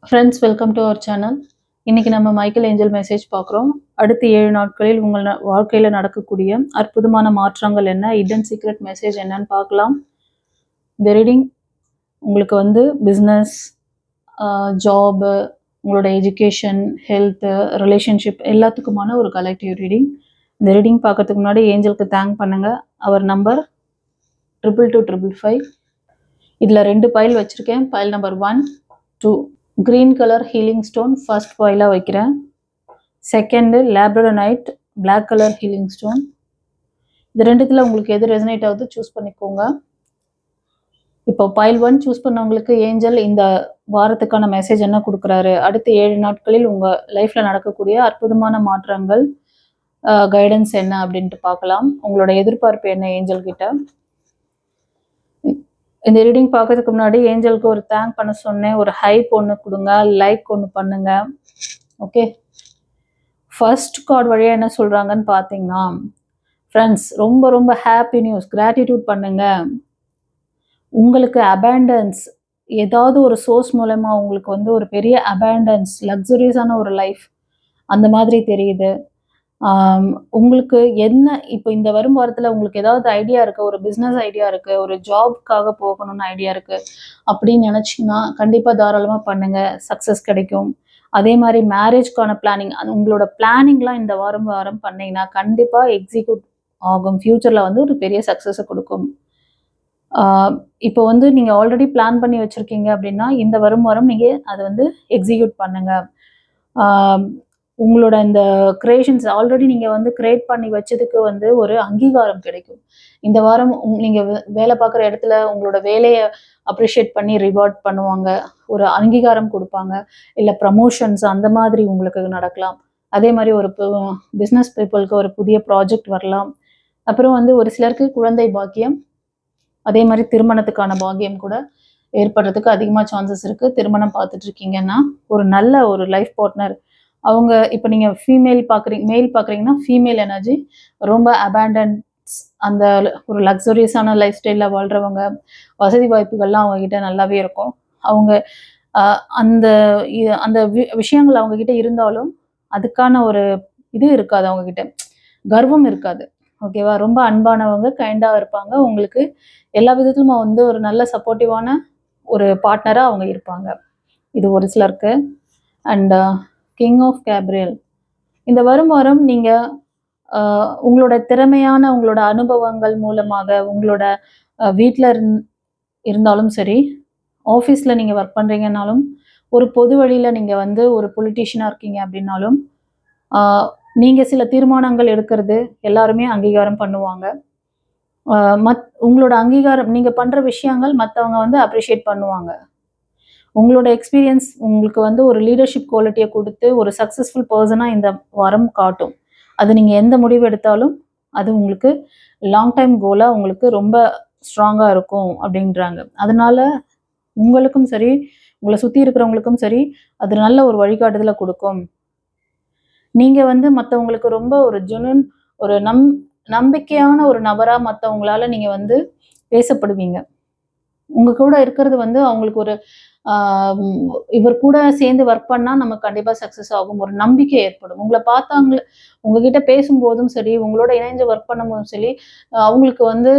Friends, welcome to our channel. இன்னைக்கு நம்ம Michael angel message பார்க்குறோம். அடுத்த 7 நாட்களில் உங்கள் வாழ்க்கையில் நடக்கக்கூடிய அற்புதமான மாற்றங்கள் என்ன, ஹிடன் சீக்ரெட் மெசேஜ் என்னன்னு பார்க்கலாம். இந்த ரீடிங் உங்களுக்கு வந்து பிஸ்னஸ், ஜாபு, உங்களோட எஜுகேஷன், ஹெல்த்து, ரிலேஷன்ஷிப் எல்லாத்துக்குமான ஒரு கலெக்டிவ் ரீடிங். இந்த ரீடிங் பார்க்கறதுக்கு முன்னாடி ஏஞ்சலுக்கு தேங்க் பண்ணுங்கள். அவர் நம்பர் 222555. இதில் 2 பைல் வச்சுருக்கேன். Pile number 1, 2. Green colour healing stone first பைலாக வைக்கிறேன். Second labradorite black colour healing stone. இது ரெண்டுத்தில் உங்களுக்கு எது ரெசனேட் ஆகுது சூஸ் பண்ணிக்கோங்க. இப்போ பைல் 1 சூஸ் பண்ணவங்களுக்கு ஏஞ்சல் இந்த வாரத்துக்கான மெசேஜ் என்ன கொடுக்குறாரு, அடுத்த 7 நாட்களில் உங்கள் லைஃப்பில் நடக்கக்கூடிய அற்புதமான மாற்றங்கள், கைடன்ஸ் என்ன அப்படின்ட்டு பார்க்கலாம். உங்களோட எதிர்பார்ப்பு என்ன ஏஞ்சல் கிட்ட. இந்த ரீடிங் பார்க்கறதுக்கு முன்னாடி ஏஞ்சலுக்கு ஒரு தேங்க் பண்ண சொன்னேன். ஒரு ஹைப் ஒன்று கொடுங்க, லைக் ஒன்று பண்ணுங்க. ஓகே, ஃபர்ஸ்ட் கார்டு வழியாக என்ன சொல்கிறாங்கன்னு பார்த்தீங்கன்னா, ஃப்ரெண்ட்ஸ் ரொம்ப ரொம்ப ஹாப்பி நியூஸ், கிராட்டிடியூட் பண்ணுங்க. உங்களுக்கு அபேண்டன்ஸ் ஏதாவது ஒரு சோர்ஸ் மூலமா உங்களுக்கு வந்து ஒரு பெரிய அபேண்டன்ஸ், லக்ஸுரியஸான ஒரு லைஃப் அந்த மாதிரி தெரியுது. உங்களுக்கு என்ன இப்போ இந்த வரும் வாரத்தில் உங்களுக்கு ஏதாவது ஐடியா இருக்குது, ஒரு பிஸ்னஸ் ஐடியா இருக்குது, ஒரு ஜாப்க்காக போகணும்னு ஐடியா இருக்குது அப்படின்னு நினச்சிங்கன்னா கண்டிப்பாக தாராளமாக பண்ணுங்கள், சக்ஸஸ் கிடைக்கும். அதே மாதிரி மேரேஜ்க்கான பிளானிங், உங்களோட பிளானிங்லாம் இந்த வாரம் பண்ணிங்கன்னா கண்டிப்பாக எக்ஸிக்யூட் ஆகும். ஃப்யூச்சரில் வந்து ஒரு பெரிய சக்ஸஸை கொடுக்கும். இப்போ வந்து நீங்கள் ஆல்ரெடி பிளான் பண்ணி வச்சுருக்கீங்க அப்படின்னா இந்த வாரம் நீங்கள் அதை வந்து எக்ஸிக்யூட் பண்ணுங்கள். உங்களோட இந்த கிரியேஷன்ஸ் ஆல்ரெடி நீங்கள் வந்து கிரியேட் பண்ணி வச்சதுக்கு வந்து ஒரு அங்கீகாரம் கிடைக்கும். இந்த வாரம் நீங்கள் வேலை பார்க்குற இடத்துல உங்களோட வேலையை அப்ரிஷியேட் பண்ணி ரிவார்ட் பண்ணுவாங்க, ஒரு அங்கீகாரம் கொடுப்பாங்க, இல்லை ப்ரமோஷன்ஸ் அந்த மாதிரி உங்களுக்கு நடக்கலாம். அதே மாதிரி ஒரு பிஸ்னஸ் பீப்புளுக்கு ஒரு புதிய ப்ராஜெக்ட் வரலாம். அப்புறம் வந்து ஒரு சிலருக்கு குழந்தை பாக்கியம், அதே மாதிரி திருமணத்துக்கான பாக்கியம் கூட ஏற்படுறதுக்கு அதிகமாக சான்சஸ் இருக்குது. திருமணம் பார்த்துட்டு இருக்கீங்கன்னா ஒரு நல்ல ஒரு லைஃப் பார்ட்னர் அவங்க, இப்போ நீங்கள் மெயில் பார்க்குறீங்கன்னா ஃபீமேல் எனர்ஜி ரொம்ப அபேண்டன்ஸ், அந்த ஒரு லக்ஸுரியஸான லைஃப் ஸ்டைலில் வாழ்கிறவங்க, வசதி வாய்ப்புகள்லாம் அவங்கக்கிட்ட நல்லாவே இருக்கும். அவங்க அந்த அந்த விஷயங்கள் அவங்கக்கிட்ட இருந்தாலும் அதுக்கான ஒரு இது இருக்காது, அவங்கக்கிட்ட கர்வம் இருக்காது. ஓகேவா, ரொம்ப அன்பானவங்க, கைண்டாக இருப்பாங்க. உங்களுக்கு எல்லா விதத்திலும் வந்து ஒரு நல்ல சப்போர்ட்டிவான ஒரு பார்ட்னராக அவங்க இருப்பாங்க. இது ஒரு சிலருக்கு. அண்ட் கிங் ஆஃப் கேப்ரியல், இந்த வாரம் நீங்கள் உங்களோட திறமையான உங்களோட அனுபவங்கள் மூலமாக உங்களோட வீட்டில் இருந்தாலும் சரி, ஆஃபீஸில் நீங்கள் ஒர்க் பண்ணுறீங்கன்னாலும், ஒரு பொது வழியில் நீங்கள் வந்து ஒரு பொலிட்டீஷியனாக இருக்கீங்க அப்படின்னாலும், நீங்கள் சில தீர்மானங்கள் எடுக்கிறது எல்லாருமே அங்கீகாரம் பண்ணுவாங்க. உங்களோட அங்கீகாரம், நீங்கள் பண்ணுற விஷயங்கள் மற்றவங்க வந்து அப்ரிஷியேட் பண்ணுவாங்க. உங்களோட எக்ஸ்பீரியன்ஸ் உங்களுக்கு வந்து ஒரு லீடர்ஷிப் குவாலிட்டியை கொடுத்து ஒரு சக்ஸஸ்ஃபுல் பர்சனாக இந்த வாரம் காட்டும். அது நீங்கள் எந்த முடிவு எடுத்தாலும் அது உங்களுக்கு லாங் டைம் கோலாக உங்களுக்கு ரொம்ப ஸ்ட்ராங்காக இருக்கும் அப்படின்றாங்க. அதனால உங்களுக்கும் சரி, உங்களை சுற்றி இருக்கிறவங்களுக்கும் சரி, அது நல்ல ஒரு வழிகாட்டுதலை கொடுக்கும். நீங்கள் வந்து மற்றவங்களுக்கு ரொம்ப ஒரு ஜெனுன், ஒரு நம்பிக்கையான ஒரு நபராக மற்றவங்களால நீங்கள் வந்து பேசப்படுவீங்க. உங்கள் கூட இருக்கிறது வந்து அவங்களுக்கு ஒரு இவர் கூட சேர்ந்து ஒர்க் பண்ணால் நமக்கு கண்டிப்பாக சக்ஸஸ் ஆகும், ஒரு நம்பிக்கை ஏற்படும். உங்களை பார்த்தாங்களே, உங்ககிட்ட பேசும்போதும் சரி, உங்களோட இணைஞ்சு ஒர்க் பண்ணும்போதும் சரி, அவங்களுக்கு வந்து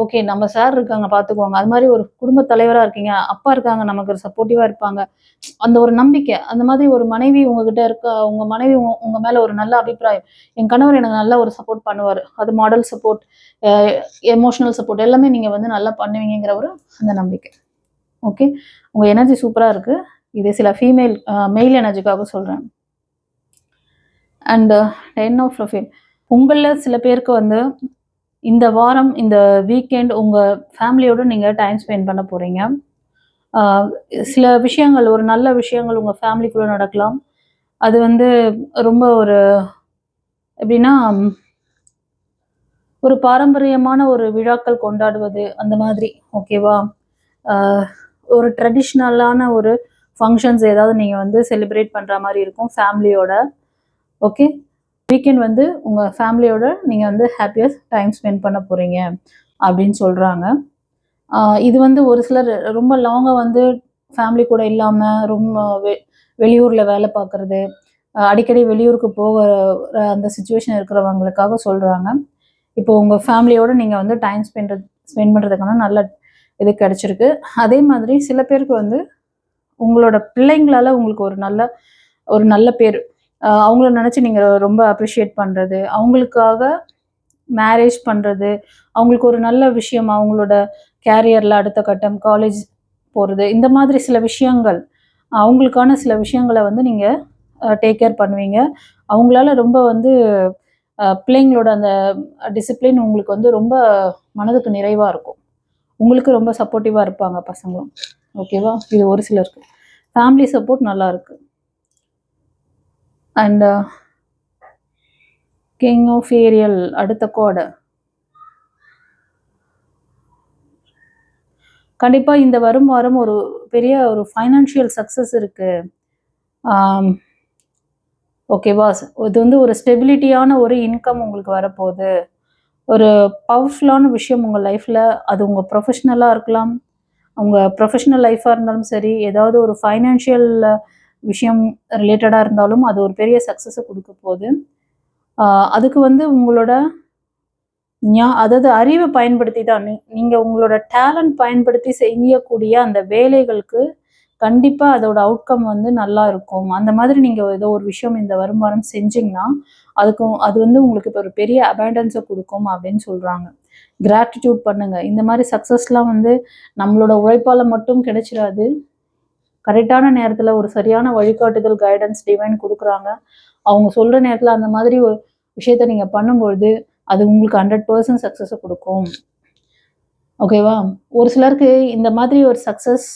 ஓகே நம்ம சார் இருக்காங்க பார்த்துக்குவாங்க, அது மாதிரி ஒரு குடும்ப தலைவராக இருக்கீங்க, அப்பா இருக்காங்க நமக்கு ஒரு சப்போர்ட்டிவாக இருப்பாங்க, அந்த ஒரு நம்பிக்கை. அந்த மாதிரி ஒரு மனைவி உங்ககிட்ட இருக்க, உங்கள் மனைவி உங்கள் மேலே ஒரு நல்ல அபிப்பிராயம், என் கணவர் எனக்கு நல்ல ஒரு சப்போர்ட் பண்ணுவார், அது மாடல் சப்போர்ட், எமோஷனல் சப்போர்ட் எல்லாமே நீங்கள் வந்து நல்லா பண்ணுவீங்கிற ஒரு அந்த நம்பிக்கை. ஓகே, உங்கள் எனர்ஜி சூப்பராக இருக்குது. இது சில மெயில் எனர்ஜிக்காக சொல்கிறேன். அண்ட் 10 ஆஃப் ரஃபேல், உங்களில் சில பேருக்கு வந்து இந்த வாரம், இந்த வீக்கெண்ட் உங்கள் ஃபேமிலியோடு நீங்கள் டைம் ஸ்பெண்ட் பண்ண போகிறீங்க. சில விஷயங்கள், ஒரு நல்ல விஷயங்கள் உங்கள் ஃபேமிலிக்குள்ளே நடக்கலாம். அது வந்து ரொம்ப ஒரு எப்படின்னா, ஒரு பாரம்பரியமான ஒரு விழாக்கள் கொண்டாடுவது அந்த மாதிரி. ஓகேவா, ஒரு ட்ரெடிஷ்னலான ஒரு ஃபங்க்ஷன்ஸ் ஏதாவது நீங்கள் வந்து செலிப்ரேட் பண்ணுற மாதிரி இருக்கும் ஃபேமிலியோட. ஓகே, வீக்கெண்ட் வந்து உங்கள் ஃபேமிலியோட நீங்கள் வந்து ஹாப்பியாக டைம் ஸ்பெண்ட் பண்ண போகிறீங்க அப்படின்னு சொல்கிறாங்க. இது வந்து ஒரு சிலர் ரொம்ப லாங்காக வந்து ஃபேமிலி கூட இல்லாமல் ரொம்ப வெளியூரில் வேலை பார்க்குறது, அடிக்கடி வெளியூருக்கு போக அந்த சுச்சுவேஷன் இருக்கிறவங்களுக்காக சொல்கிறாங்க. இப்போ உங்கள் ஃபேமிலியோடு நீங்கள் வந்து டைம் ஸ்பெண்ட் பண்ணுறதுக்கான நல்ல இது கிடச்சிருக்கு. அதே மாதிரி சில பேருக்கு வந்து உங்களோட பிள்ளைங்களால உங்களுக்கு ஒரு நல்ல பேர், அவங்கள நினச்சி நீங்கள் ரொம்ப அப்ரிஷியேட் பண்ணுறது, அவங்களுக்காக மேரேஜ் பண்ணுறது, அவங்களுக்கு ஒரு நல்ல விஷயம், அவங்களோட கேரியரில் அடுத்த கட்டம் காலேஜ் போகிறது, இந்த மாதிரி சில விஷயங்கள், அவங்களுக்கான சில விஷயங்களை வந்து நீங்கள் டேக் கேர் பண்ணுவீங்க. அவங்களால ரொம்ப வந்து பிள்ளைங்களோட அந்த டிசிப்ளின் உங்களுக்கு வந்து ரொம்ப மனதுக்கு நிறைவாக இருக்கும். உங்களுக்கு ரொம்ப சப்போர்ட்டிவாக இருப்பாங்க பசங்களும். ஓகேவா? இது ஒரு சிலருக்கு. ஃபேமிலி சப்போர்ட் நல்லா இருக்கு. அண்ட் கிங் ஆஃப் ஏரியல் அடுத்த கார்டு. கண்டிப்பாக இந்த வரும் வாரம் ஒரு பெரிய ஒரு ஃபைனான்ஷியல் சக்ஸஸ் இருக்கு. ஓகேவா? இது வந்து ஒரு ஸ்டெபிலிட்டியான ஒரு இன்கம் உங்களுக்கு வரப்போகுது. ஒரு பவர்ஃபுல்லான விஷயம் உங்கள் லைஃப்பில், அது உங்கள் ப்ரொஃபஷ்னலாக இருக்கலாம், உங்கள் ப்ரொஃபஷ்னல் லைஃபாக இருந்தாலும் சரி, ஏதாவது ஒரு ஃபைனான்ஷியல் விஷயம் ரிலேட்டடாக இருந்தாலும் அது ஒரு பெரிய சக்ஸஸை கொடுக்க போகுது. அதுக்கு வந்து உங்களோட அதாவது அறிவை பயன்படுத்தி தான், நீங்கள் உங்களோட டேலண்ட் பயன்படுத்தி செய்யக்கூடிய அந்த வேலைகளுக்கு கண்டிப்பாக அதோட அவுட்கம் வந்து நல்லா இருக்கும். அந்த மாதிரி நீங்கள் ஏதோ ஒரு விஷயம் இந்த வருமானம் செஞ்சிங்கன்னா அது வந்து உங்களுக்கு இப்போ ஒரு பெரிய அபண்டன்ஸை கொடுக்கும் அப்படின்னு சொல்கிறாங்க. கிராட்டிடியூட் பண்ணுங்க. இந்த மாதிரி சக்ஸஸ்லாம் வந்து நம்மளோட உழைப்பால் மட்டும் கிடைச்சிடாது. கரெக்டான நேரத்தில் ஒரு சரியான வழிகாட்டுதல், கைடன்ஸ் டிவைன் கொடுக்குறாங்க. அவங்க சொல்கிற நேரத்தில் அந்த மாதிரி ஒரு விஷயத்த நீங்கள் பண்ணும்பொழுது அது உங்களுக்கு 100% சக்ஸஸை கொடுக்கும். ஓகேவா? ஒரு சிலருக்கு இந்த மாதிரி ஒரு சக்ஸஸ்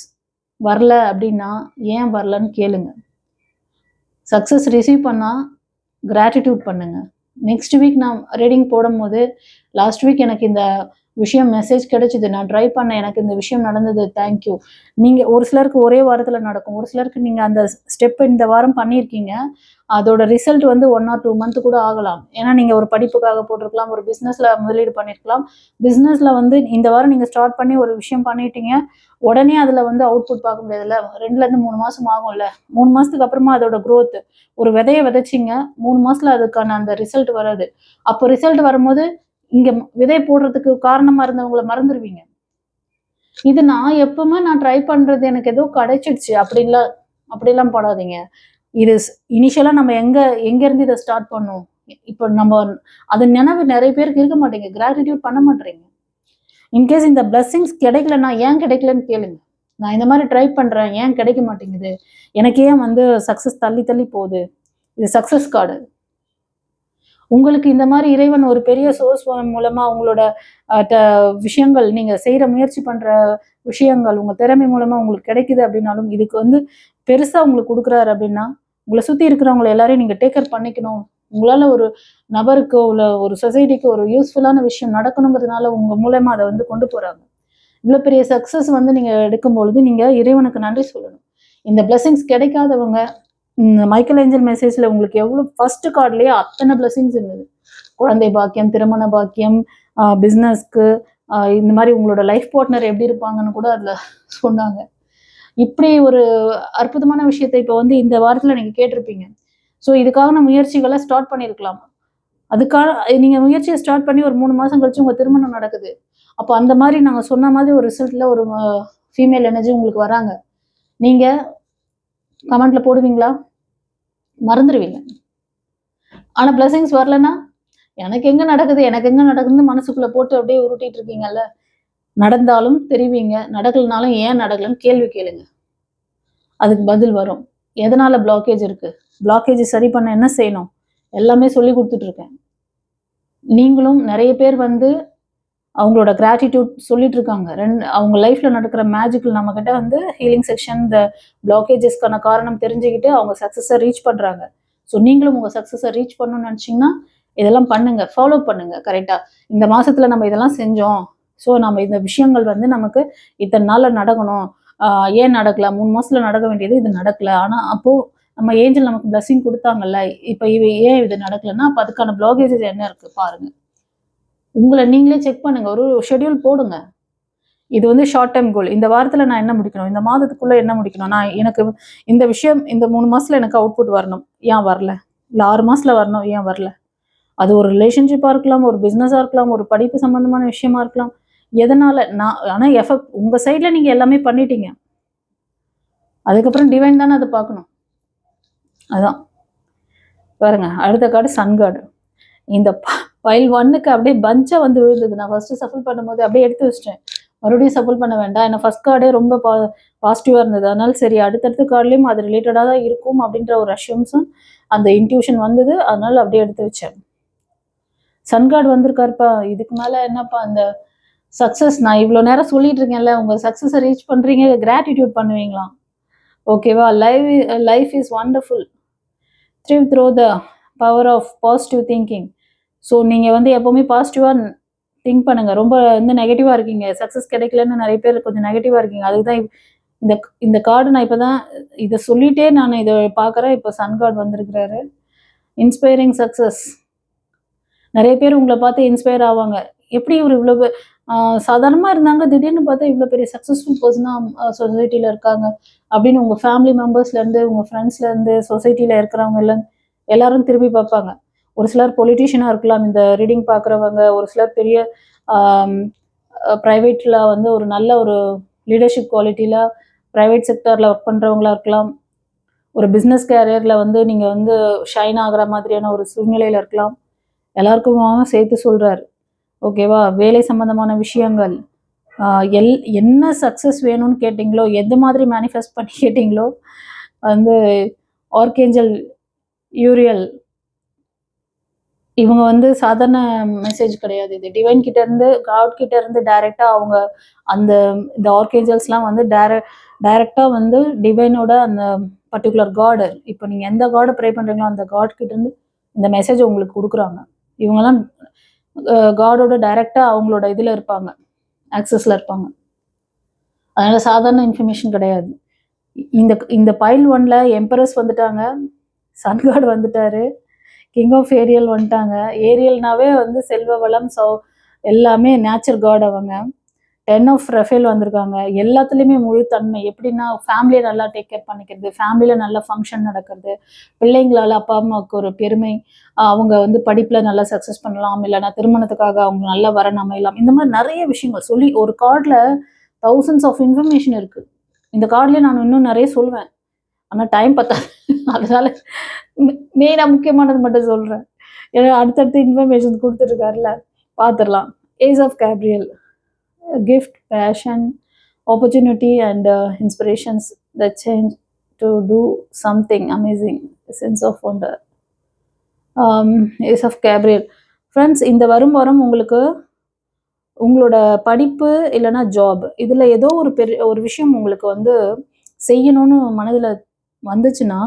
வரல அப்படின்னா ஏன் வரலன்னு கேளுங்க. சக்ஸஸ் ரிசீவ் பண்ணால் கிராட்டிடியூட் பண்ணுங்க. நெக்ஸ்ட் வீக் நான் ரீடிங் போடும்போது, லாஸ்ட் வீக் எனக்கு இந்த விஷயம் மெசேஜ் கிடைச்சிது, நான் ட்ரை பண்ணேன், எனக்கு இந்த விஷயம் நடந்தது, தேங்க்யூ. நீங்கள் ஒரு சிலருக்கு ஒரே வாரத்தில் நடக்கும், ஒரு சிலருக்கு நீங்கள் அந்த ஸ்டெப் இந்த வாரம் பண்ணியிருக்கீங்க, அதோட ரிசல்ட் வந்து 1 or 2 month கூட ஆகலாம். ஏன்னா நீங்கள் ஒரு படிப்புக்காக போட்டிருக்கலாம், ஒரு பிஸ்னஸில் முதலீடு பண்ணியிருக்கலாம். பிஸ்னஸில் வந்து இந்த வாரம் நீங்கள் ஸ்டார்ட் பண்ணி ஒரு விஷயம் பண்ணிட்டீங்க, உடனே அதில் வந்து அவுட்புட் பார்க்க முடியாதுல்ல. 2லேருந்து 3 மாதம் ஆகும்ல. 3 மாதத்துக்கு அப்புறமா அதோட க்ரோத், ஒரு விதையை விதைச்சிங்க, 3 மாதத்தில் அதுக்கான அந்த ரிசல்ட் வராது. அப்போ ரிசல்ட் வரும்போது இங்கே விதை போடுறதுக்கு காரணமாக இருந்தவங்களை மறந்துடுவீங்க. இது நான் எப்பவுமே நான் ட்ரை பண்ணுறது எனக்கு ஏதோ கிடைச்சிடுச்சு அப்படிலாம் படாதீங்க. இது இனிஷியலாக நம்ம எங்கேருந்து இதை ஸ்டார்ட் பண்ணோம். இப்போ நம்ம அது நினைவு நிறைய பேருக்கு இருக்க மாட்டேங்க. கிராட்டிடியூட் பண்ண மாட்டேறீங்க. இன்கேஸ் இந்த பிளஸ்ஸிங்ஸ் கிடைக்கலன்னா ஏன் கிடைக்கலன்னு கேளுங்க. நான் இந்த மாதிரி ட்ரை பண்ணுறேன், ஏன் கிடைக்க மாட்டேங்குது, எனக்கு ஏன் வந்து சக்ஸஸ் தள்ளி தள்ளி போகுது. இது சக்ஸஸ் கார்டு. உங்களுக்கு இந்த மாதிரி இறைவன் ஒரு பெரிய சோர்ஸ் மூலமா உங்களோட விஷயங்கள், நீங்க செய்யற முயற்சி பண்ற விஷயங்கள் உங்க திறமை மூலமா உங்களுக்கு கிடைக்குது அப்படின்னாலும், இதுக்கு வந்து பெருசா உங்களுக்கு கொடுக்குறாரு அப்படின்னா, உங்களை சுத்தி இருக்கிறவங்களை எல்லாரையும் நீங்க டேக் கேர் பண்ணிக்கணும். உங்களால ஒரு நபருக்கு உள்ள ஒரு சொசைட்டிக்கு ஒரு யூஸ்ஃபுல்லான விஷயம் நடக்கணுங்கிறதுனால உங்க மூலமா அதை வந்து கொண்டு போறாங்க. இவ்வளவு பெரிய சக்சஸ் வந்து நீங்க எடுக்கும் பொழுது நீங்க இறைவனுக்கு நன்றி சொல்லணும். இந்த பிளஸிங்ஸ் கிடைக்காதவங்க, மைக்கேல் ஏஞ்சல் மெசேஜ்ல உங்களுக்கு எவ்வளவு ஃபர்ஸ்ட் கார்ட்லயே அத்தனை பிளஸிங்ஸ் இருந்தது. குழந்தை பாக்கியம், திருமண பாக்கியம், பிஸ்னஸ்க்கு, இந்த மாதிரி உங்களோட லைஃப் பார்ட்னர் எப்படி இருப்பாங்கன்னு கூட அதுல சொன்னாங்க. இப்படி ஒரு அற்புதமான விஷயத்தை இப்போ வந்து இந்த வாரத்துல நீங்க கேட்டிருப்பீங்க. ஸோ இதுக்கான முயற்சிகளை ஸ்டார்ட் பண்ணியிருக்கலாம். அதுக்கான நீங்க முயற்சியை ஸ்டார்ட் பண்ணி ஒரு 3 மாசம் கழிச்சு உங்க திருமணம் நடக்குது. அப்போ அந்த மாதிரி நாங்க சொன்ன மாதிரி ஒரு ரிசல்ட்ல ஒரு ஃபீமேல் எனர்ஜி உங்களுக்கு வராங்க. நீங்க கமெண்ட்ல போடுவீங்களா? மறந்துடுவீங்க. ஆனா பிளஸிங்ஸ் வரலன்னா, எனக்கு எங்க நடக்குதுன்னு மனசுக்குள்ள போட்டு அப்படியே உருட்டிட்டு இருக்கீங்கல்ல. நடந்தாலும் தெரிவிங்க, நடக்கலனாலும் ஏன் நடக்கலன்னு கேள்வி கேளுங்க. அதுக்கு பதில் வரும். எதனால பிளாக்கேஜ் இருக்கு, பிளாக்கேஜ் சரி பண்ண என்ன செய்யணும், எல்லாமே சொல்லி கொடுத்துட்டு இருக்கேன். நீங்களும் நிறைய பேர் வந்து அவங்களோட கிராட்டிடியூட் சொல்லிட்டு இருக்காங்க. அவங்க லைஃப்ல நடக்கிற மேஜிக்கல் நம்ம கிட்ட வந்து ஹீலிங் செக்ஷன், இந்த பிளாக்கேஜஸ்க்கான காரணம் தெரிஞ்சுக்கிட்டு அவங்க சக்சஸை ரீச் பண்றாங்க. ஸோ நீங்களும் உங்க சக்சஸை ரீச் பண்ணணும்னு நினைச்சீங்கன்னா இதெல்லாம் பண்ணுங்க, ஃபாலோ பண்ணுங்க. கரெக்டா இந்த மாசத்துல நம்ம இதெல்லாம் செஞ்சோம், ஸோ நம்ம இந்த விஷயங்கள் வந்து நமக்கு இத்தனை நாள்ல நடக்கணும், ஏன் நடக்கல, 3 மாசத்துல நடக்க வேண்டியது இது நடக்கல, ஆனா அப்போ நம்ம ஏஞ்சல் நமக்கு பிளஸிங் கொடுத்தாங்கல்ல, இப்போ ஏன் இது நடக்கலன்னா அப்போ அதுக்கான பிளாக்கேஜஸ் என்ன இருக்கு பாருங்க. உங்களை நீங்களே செக் பண்ணுங்க. ஒரு ஷெட்யூல் போடுங்க. இது வந்து ஷார்ட் டைம் கோல். இந்த வாரத்தில் நான் என்ன முடிக்கணும், இந்த மாதத்துக்குள்ளே என்ன முடிக்கணும், நான் எனக்கு இந்த விஷயம் இந்த 3 மாதத்தில் எனக்கு அவுட்புட் வரணும், ஏன் வரல, இல்லை 6 மாதத்தில் வரணும், ஏன் வரல. அது ஒரு ரிலேஷன்ஷிப்பாக இருக்கலாம், ஒரு பிஸ்னஸாக இருக்கலாம், ஒரு படிப்பு சம்மந்தமான விஷயமா இருக்கலாம். எதனால் நான் ஆனால் எஃபெக்ட் உங்கள் சைடில் நீங்கள் எல்லாமே பண்ணிட்டீங்க. அதுக்கப்புறம் டிவைன் தானே அதை பார்க்கணும். அதான் பாருங்க, அடுத்த கார்டு சன் கார்டு. இந்த பைல் 1க்கு அப்படியே பஞ்சாக வந்து விழுந்தது. நான் ஃபஸ்ட்டு சஃபில் பண்ணும்போது அப்படியே எடுத்து வச்சிட்டேன், மறுபடியும் சஃபில் பண்ண வேண்டாம். ஏன்னா ஃபஸ்ட் கார்டே ரொம்ப பாசிட்டிவாக இருந்தது. அதனால சரி அடுத்தடுத்த கார்ட்லேயும் அது ரிலேட்டடாக தான் இருக்கும் அப்படின்ற ஒரு அஷ்யூம்ஸும் அந்த இன்ட்யூஷன் வந்தது. அதனால அப்படியே எடுத்து வச்சேன். சன் கார்டு வந்திருக்காருப்பா. இதுக்கு மேலே என்னப்பா அந்த சக்ஸஸ், நான் இவ்வளோ நேரம் சொல்லிட்டு இருக்கேன்ல, உங்கள் சக்ஸஸை ரீச் பண்ணுறீங்க, கிராட்டிடியூட் பண்ணுவீங்களாம். ஓகேவா? Life is wonderful through the power of positive thinking. So நீங்கள் வந்து எப்போவுமே பாசிட்டிவாக திங்க் பண்ணுங்கள். ரொம்ப வந்து நெகட்டிவாக இருக்கீங்க, சக்ஸஸ் கிடைக்கலன்னு நிறைய பேர் கொஞ்சம் நெகட்டிவாக இருக்கீங்க. அதுக்கு தான் இந்த கார்டு நான் இப்போ தான் இதை சொல்லிகிட்டே நான் இதை பார்க்குறேன். இப்போ சன் கார்டு வந்திருக்கிறாரு. Inspiring success. நிறைய பேர் உங்களை பார்த்து இன்ஸ்பயர் ஆவாங்க. எப்படி இவர் இவ்வளோ சாதாரணமாக இருந்தாங்க, திடீர்னு பார்த்தா இவ்வளோ பெரிய சக்ஸஸ்ஃபுல் பர்சனாக சொசைட்டியில் இருக்காங்க அப்படின்னு உங்கள் ஃபேமிலி மெம்பர்ஸ்லேருந்து, உங்கள் ஃப்ரெண்ட்ஸ்லேருந்து, சொசைட்டியில் இருக்கிறவங்க எல்லாம் எல்லாரும் திரும்பி பார்ப்பாங்க. ஒரு சிலர் பொலிட்டீஷியனாக இருக்கலாம் இந்த ரீடிங் பார்க்குறவங்க, ஒரு சிலர் பெரிய ப்ரைவேட்டில் வந்து ஒரு நல்ல ஒரு லீடர்ஷிப் குவாலிட்டியில் ப்ரைவேட் செக்டரில் ஒர்க் பண்ணுறவங்களா இருக்கலாம், ஒரு பிஸ்னஸ் கேரியரில் வந்து நீங்கள் வந்து ஷைன் ஆகிற மாதிரியான ஒரு சூழ்நிலையில் இருக்கலாம். எல்லாருக்குமாக சேர்த்து சொல்கிறார். ஓகேவா? வேலை சம்மந்தமான விஷயங்கள், என்ன சக்ஸஸ் வேணும்னு கேட்டிங்களோ, எந்த மாதிரி மேனிஃபெஸ்ட் பண்ணி கேட்டிங்களோ, வந்து ஆர்கேஞ்சல் யூரியல் இவங்க வந்து சாதாரண மெசேஜ் கிடையாது. இது டிவைன் கிட்ட இருந்து, காட் கிட்ட இருந்து டைரெக்டாக அவங்க இந்த ஆர்கேஞ்சல்ஸ்லாம் வந்து டைரெக்டாக வந்து டிவைனோட அந்த பர்டிகுலர் காடு, இப்போ நீங்கள் எந்த காடை ப்ரே பண்ணுறீங்களோ அந்த காட் கிட்ட இருந்து இந்த மெசேஜ் உங்களுக்கு கொடுக்குறாங்க. இவங்கெல்லாம் காடோட டைரெக்டாக அவங்களோட இதில் இருப்பாங்க, ஆக்சஸில் இருப்பாங்க. அதனால் சாதாரண இன்ஃபர்மேஷன் கிடையாது. இந்த பைல் 1ல எம்பரஸ் வந்துட்டாங்க, சன் கார்டு வந்துட்டாரு, கிங் ஆஃப் ஏரியல் வந்துட்டாங்க. ஏரியல்னாவே வந்து செல்வ வளம், எல்லாமே நேச்சர் காட் அவங்க. 10 ஆஃப் ரஃபேல் வந்திருக்காங்க. எல்லாத்துலேயுமே முழு தன்மை. எப்படின்னா ஃபேமிலியை நல்லா டேக் கேர் பண்ணிக்கிறது, ஃபேமிலியில் நல்லா ஃபங்க்ஷன் நடக்கிறது, பிள்ளைங்களால் அப்பா அம்மாவுக்கு ஒரு பெருமை, அவங்க வந்து படிப்பில் நல்லா சக்ஸஸ் பண்ணலாம், இல்லைனா திருமணத்துக்காக அவங்க நல்லா வரணும் அமையலாம். இந்த மாதிரி நிறைய விஷயங்கள் சொல்லி ஒரு கார்டில் thousands ஆஃப் இன்ஃபர்மேஷன் இருக்குது. இந்த கார்ட்லேயே நான் இன்னும் நிறைய சொல்வேன், ஆனால் டைம் பத்தாது. அதனால மெயினாக முக்கியமானது மட்டும் சொல்கிறேன். ஏன்னா அடுத்தடுத்து இன்ஃபர்மேஷன் கொடுத்துட்ருக்காருல, பார்த்துடலாம். Ace of Gabriel, gift, passion, opportunity and inspirations that change to do something amazing, a sense of wonder. Ace of Gabriel. Friends, இந்த வாரம் உங்களுக்கு உங்களோட படிப்பு இல்லைன்னா ஜாப், இதில் ஏதோ ஒரு விஷயம் உங்களுக்கு வந்து செய்யணும்னு மனதில் வந்துச்சுன்னா,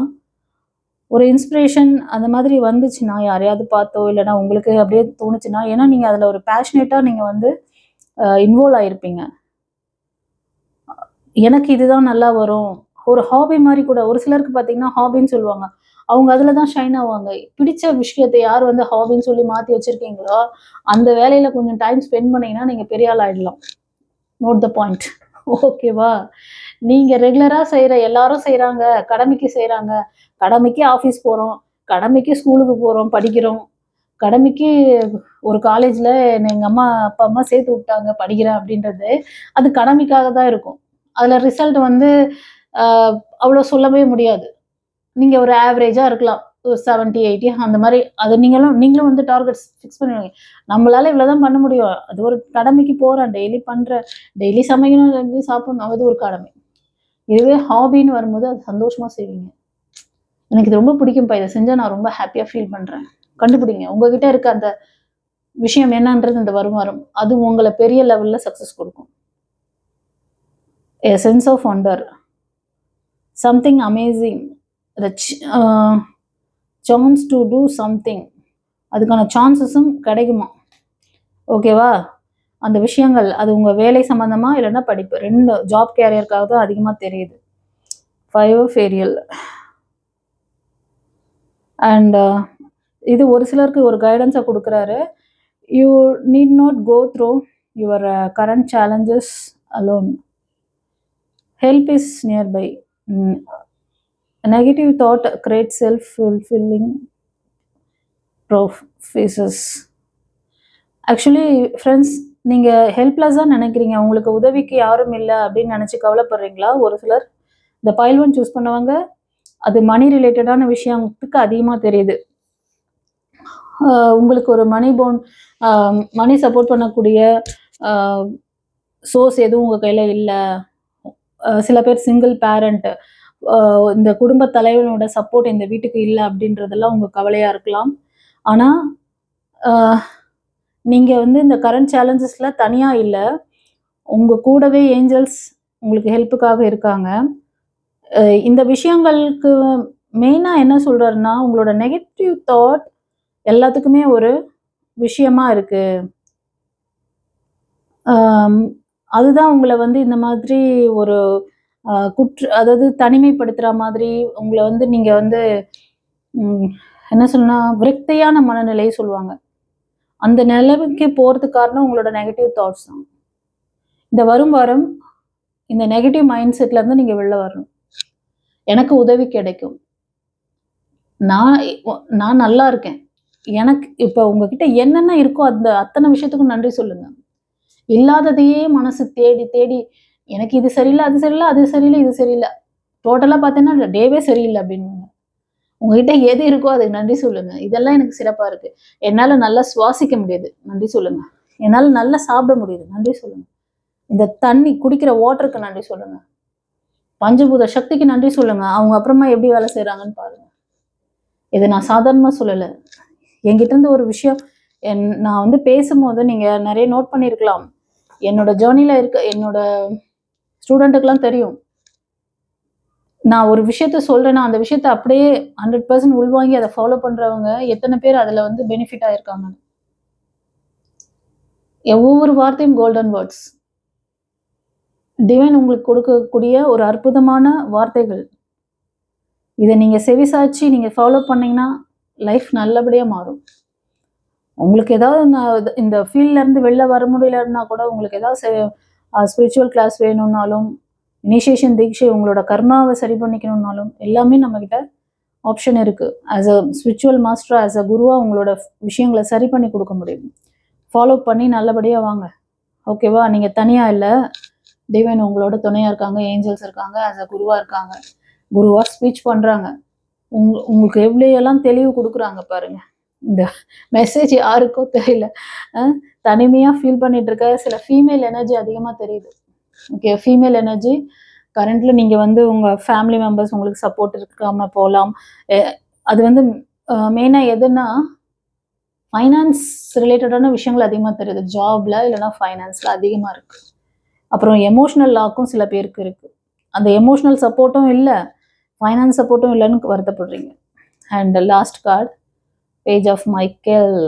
ஒரு இன்ஸ்பிரேஷன் அந்த மாதிரி வந்துச்சுன்னா, யாரையாவது பார்த்தோ இல்லைனா உங்களுக்கு அப்படியே தோணுச்சுன்னா, ஏன்னா நீங்கள் அதில் ஒரு பேஷனேட்டாக நீங்கள் வந்து இன்வால்வ் ஆகிருப்பீங்க. எனக்கு இதுதான் நல்லா வரும், ஒரு ஹாபி மாதிரி கூட. ஒரு சிலருக்கு பார்த்தீங்கன்னா ஹாபின்னு சொல்லுவாங்க, அவங்க அதில் தான் ஷைன் ஆவாங்க. பிடிச்ச விஷயத்தை யார் வந்து ஹாபின்னு சொல்லி மாற்றி வச்சுருக்கீங்களோ, அந்த வேலையில் கொஞ்சம் டைம் ஸ்பெண்ட் பண்ணிங்கன்னா நீங்கள் பெரிய ஆள் ஆகிடலாம். Note the point. ஓகேவா? நீங்கள் ரெகுலராக செய்கிற, எல்லாரும் செய்கிறாங்க, கடமைக்கு செய்கிறாங்க, கடமைக்கு ஆஃபீஸ் போகிறோம், கடமைக்கு ஸ்கூலுக்கு போகிறோம், படிக்கிறோம், கடமைக்கு ஒரு காலேஜில் எங்கள் அம்மா அப்பா அம்மா சேர்த்து விட்டாங்க படிக்கிறேன் அப்படின்றது, அது கடமைக்காக தான் இருக்கும். அதில் ரிசல்ட் வந்து அவ்வளோ சொல்லவே முடியாது. நீங்கள் ஒரு ஆவரேஜாக இருக்கலாம், ஒரு 70, 80 அந்த மாதிரி. அது நீங்களும் வந்து டார்கெட்ஸ் ஃபிக்ஸ் பண்ணுவீங்க. நம்மளால் இவ்வளோ தான் பண்ண முடியும், அது ஒரு கடமைக்கு போகிறேன், டெய்லி பண்ணுறேன், டெய்லி சமைக்கணும், டெய்லி சாப்பிடணும், அது ஒரு கடமை. இதுவே ஹாபின்னு வரும்போது அது சந்தோஷமாக செய்வீங்க. எனக்கு இது ரொம்ப பிடிக்கும்ப்பா, இதை செஞ்சால் நான் ரொம்ப ஹாப்பியாக ஃபீல் பண்ணுறேன். கண்டுபிடிங்க உங்ககிட்ட இருக்க அந்த விஷயம் என்னன்றது இந்த வாரம். அது உங்களை பெரிய லெவலில் சக்ஸஸ் கொடுக்கும். A sense of wonder, something amazing, the chance to do something, அதுக்கான சான்சஸும் கிடைக்குமா? ஓகேவா? அந்த விஷயங்கள் அது உங்கள் வேலை சம்மந்தமாக இல்லைன்னா படிப்பு, 2 ஜாப் கேரியருக்காக தான் அதிகமாக தெரியுது. 5 of ஏரியல். அண்ட் இது ஒரு சிலருக்கு ஒரு கைடன்ஸாக கொடுக்குறாரு. You need not go through your current challenges alone. Help is nearby. A negative thought creates self-fulfilling prophecies. Actually friends, நீங்கள் ஹெல்ப்லெஸ்ஸாக நினைக்கிறீங்க, உங்களுக்கு உதவிக்கு யாரும் இல்லை அப்படின்னு நினச்சி கவலைப்படுறீங்களா? ஒரு சிலர் இந்த பைல் ஒன் சூஸ் பண்ணவங்க அது மணி ரிலேட்டடான விஷயத்துக்கு அதிகமாக தெரியுது. உங்களுக்கு ஒரு மணி சப்போர்ட் பண்ணக்கூடிய சோர்ஸ் எதுவும் உங்கள் கையில் இல்லை. சில பேர் சிங்கிள் பேரண்ட், இந்த குடும்ப தலைவனோட சப்போர்ட் இந்த வீட்டுக்கு இல்லை அப்படின்றதெல்லாம் உங்கள் கவலையாக இருக்கலாம். ஆனால் நீங்கள் வந்து இந்த கரண்ட் சேலஞ்சஸில் தனியாக இல்லை, உங்கள் கூடவே ஏஞ்சல்ஸ் உங்களுக்கு ஹெல்ப்புக்காக இருக்காங்க. இந்த விஷயங்களுக்கு மெயினாக என்ன சொல்கிறாருன்னா, உங்களோட நெகட்டிவ் தாட் எல்லாத்துக்குமே ஒரு விஷயமா இருக்கு. அதுதான் உங்களை வந்து இந்த மாதிரி ஒரு அதாவது தனிமைப்படுத்துகிற மாதிரி உங்களை வந்து நீங்கள் வந்து என்ன சொல்லணும்னா விரக்தியான மனநிலையை சொல்லுவாங்க. அந்த நிலைமைக்கு போகிறதுக்கு காரணம் உங்களோட நெகட்டிவ் தாட்ஸ் தான். இந்த வரும் வாரம் இந்த நெகட்டிவ் மைண்ட் செட்லேருந்து நீங்கள் வெளில வரணும். எனக்கு உதவி கிடைக்கும், நான் நல்லா இருக்கேன், எனக்கு இப்போ உங்ககிட்ட என்னென்ன இருக்கோ அந்த அத்தனை விஷயத்துக்கும் நன்றி சொல்லுங்க. இல்லாததையே மனசு தேடி தேடி எனக்கு இது சரியில்லை, அது சரியில்லை, அது சரியில்லை, இது சரியில்லை, டோட்டலாக பார்த்தீங்கன்னா டேவே சரியில்லை அப்படின்னு. உங்ககிட்ட எது இருக்கோ அதுக்கு நன்றி சொல்லுங்க. இதெல்லாம் எனக்கு சிறப்பாக இருக்கு, என்னால் நல்லா சுவாசிக்க முடியுது, நன்றி சொல்லுங்க. என்னால் நல்லா சாப்பிட முடியுது, நன்றி சொல்லுங்க. இந்த தண்ணி குடிக்கிற வாட்டருக்கு நன்றி சொல்லுங்க. பஞ்சபூத சக்திக்கு நன்றி சொல்லுங்க. அவங்க அப்புறமா எப்படி வேலை செய்கிறாங்கன்னு பாருங்க. இதை நான் சாதாரணமாக சொல்லலை. என்கிட்ட இருந்து ஒரு விஷயம் நான் வந்து பேசும்போது நீங்கள் நிறைய நோட் பண்ணியிருக்கலாம். என்னோட ஜேர்னியில் இருக்க என்னோட ஸ்டூடெண்ட்டுக்கெல்லாம் தெரியும், நான் ஒரு விஷயத்த சொல்கிறேன்னா அந்த விஷயத்த அப்படியே 100% உள்வாங்கி அதை ஃபாலோ பண்ணுறவங்க எத்தனை பேர் அதில் வந்து பெனிஃபிட் ஆகிருக்காங்க. ஒவ்வொரு வார்த்தையும் கோல்டன் வேர்ட்ஸ். டிவைன் உங்களுக்கு கொடுக்கக்கூடிய ஒரு அற்புதமான வார்த்தைகள். இதை நீங்கள் செவிசாய்ச்சி நீங்கள் ஃபாலோ பண்ணிங்கன்னா லைஃப் நல்லபடியாக மாறும். உங்களுக்கு ஏதாவது இந்த ஃபீல்ட்லேருந்து வெளில வர முடியலன்னா கூட, உங்களுக்கு ஏதாவது ஸ்பிரிச்சுவல் கிளாஸ் வேணும்னாலும், இனிஷியேஷன் தீட்சை, உங்களோட கர்மாவை சரி பண்ணிக்கணும்னாலும் எல்லாமே நம்மக்கிட்ட ஆப்ஷன் இருக்குது. As a spiritual master, as a குருவாக உங்களோட விஷயங்களை சரி பண்ணி கொடுக்க முடியும். ஃபாலோ பண்ணி நல்லபடியாக வாங்க, ஓகேவா? நீங்கள் தனியாக இல்லை, டிவைன் உங்களோட துணையாக இருக்காங்க, ஏஞ்சல்ஸ் இருக்காங்க, ஆஸ் அ குருவாக இருக்காங்க, குருவாக ஸ்பீச் பண்ணுறாங்க. உங்களுக்கு எவ்வளோயெல்லாம் தெளிவு கொடுக்குறாங்க பாருங்க. இந்த மெசேஜ் யாருக்கோ தெரியல, தனிமையாக ஃபீல் பண்ணிட்டு இருக்க சில ஃபீமேல் எனர்ஜி அதிகமாக தெரியுது. ஓகே, ஃபீமேல் எனர்ஜி கரண்ட்ல நீங்கள் வந்து உங்கள் ஃபேமிலி மெம்பர்ஸ் உங்களுக்கு சப்போர்ட் இருக்காமல் போகலாம். அது வந்து மெயினாக எதுன்னா ஃபைனான்ஸ் ரிலேட்டடான விஷயங்கள் அதிகமாக தெரியுது. ஜாப்ல இல்லைன்னா ஃபைனான்ஸில் அதிகமாக இருக்குது. அப்புறம் எமோஷ்னல் லாக்கும் சில பேருக்கு இருக்குது. அந்த எமோஷ்னல் சப்போர்ட்டும் இல்லை, ஃபைனான்ஸ் சப்போர்ட்டும் இல்லைன்னு வருத்தப்படுறீங்க. And last card, page of Michael.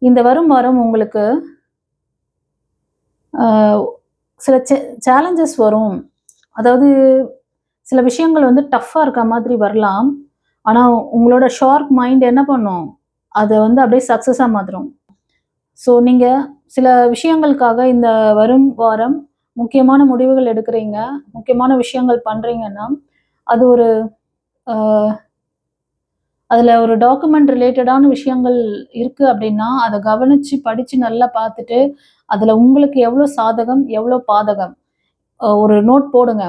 இந்த வரும் வாரம் உங்களுக்கு சில சேலஞ்சஸ் வரும். அதாவது சில விஷயங்கள் வந்து டஃப்பாக இருக்க மாதிரி வரலாம். ஆனால் உங்களோட ஷார்ப் மைண்ட் என்ன பண்ணும், அதை வந்து அப்படியே சக்ஸஸாக மாற்றும். ஸோ நீங்கள் சில விஷயங்களுக்காக இந்த வரும் வாரம் முக்கியமான முடிவுகள் எடுக்கிறீங்க, முக்கியமான விஷயங்கள் பண்ணுறீங்கன்னா, அது ஒரு அதில் ஒரு டாக்குமெண்ட் ரிலேட்டடான விஷயங்கள் இருக்குது அப்படின்னா, அதை கவனித்து படித்து நல்லா பார்த்துட்டு, அதில் உங்களுக்கு எவ்வளோ சாதகம் எவ்வளோ பாதகம் ஒரு நோட் போடுங்க.